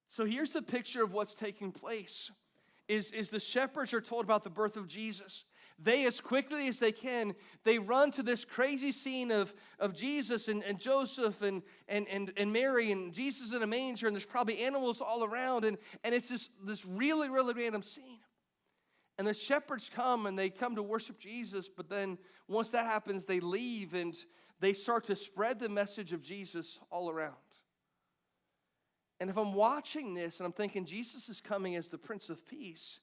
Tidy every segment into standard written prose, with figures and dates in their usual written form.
So here's the picture of what's taking place. Is the shepherds are told about the birth of Jesus. They, as quickly as they can, they run to this crazy scene of Jesus and Joseph and Mary and Jesus in a manger, and there's probably animals all around, and it's this really, really random scene. And the shepherds come, and they come to worship Jesus, but then once that happens, they leave, and they start to spread the message of Jesus all around. And if I'm watching this, and I'm thinking Jesus is coming as the Prince of Peace,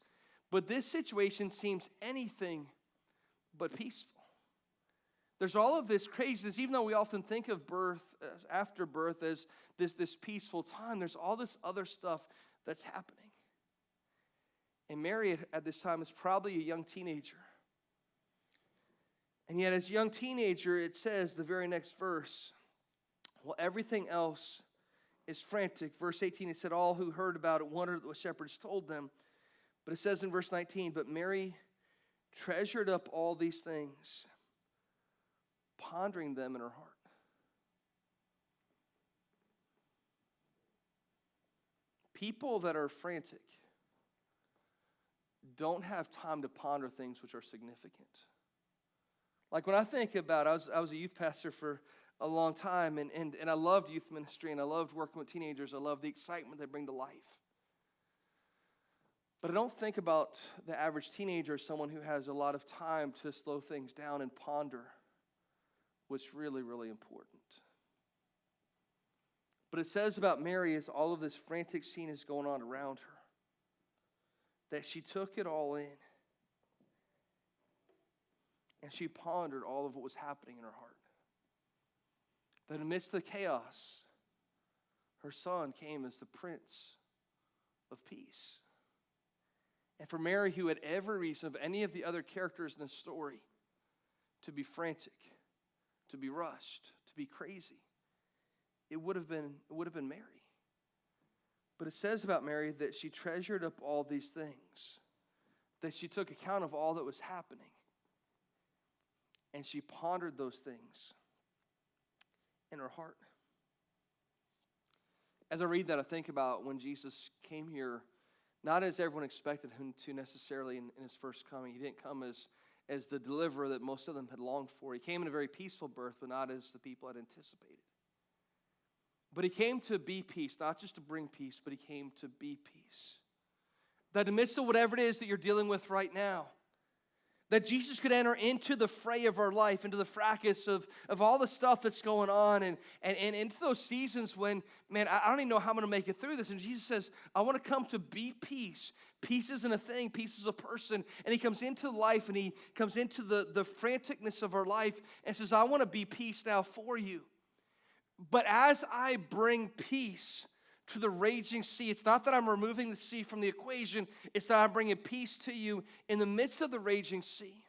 but this situation seems anything but peaceful. There's all of this craziness, even though we often think of birth, after birth, as this peaceful time, there's all this other stuff that's happening. And Mary at this time is probably a young teenager. And yet as a young teenager, it says, the very next verse, well, everything else is frantic. Verse 18, it said, all who heard about it wondered what the shepherds told them. But it says in verse 19, but Mary treasured up all these things, pondering them in her heart. People that are frantic don't have time to ponder things which are significant. Like when I think about, I was a youth pastor for a long time, and I loved youth ministry, and I loved working with teenagers. I loved the excitement they bring to life. But I don't think about the average teenager as someone who has a lot of time to slow things down and ponder what's really, really important. But it says about Mary, as all of this frantic scene is going on around her, that she took it all in, and she pondered all of what was happening in her heart. That amidst the chaos, her son came as the Prince of Peace. And for Mary, who had every reason of any of the other characters in the story to be frantic, to be rushed, to be crazy, it would have been Mary. But it says about Mary that she treasured up all these things, that she took account of all that was happening, and she pondered those things in her heart. As I read that, I think about when Jesus came here, not as everyone expected him to necessarily in his first coming. He didn't come as the deliverer that most of them had longed for. He came in a very peaceful birth, but not as the people had anticipated. But he came to be peace, not just to bring peace, but he came to be peace. That in the midst of whatever it is that you're dealing with right now, that Jesus could enter into the fray of our life, into the fracas of all the stuff that's going on, and into those seasons when, man, I don't even know how I'm going to make it through this. And Jesus says, I want to come to be peace. Peace isn't a thing. Peace is a person. And he comes into life, and he comes into the franticness of our life and says, I want to be peace now for you. But as I bring peace to the raging sea, it's not that I'm removing the sea from the equation, it's that I'm bringing peace to you in the midst of the raging sea.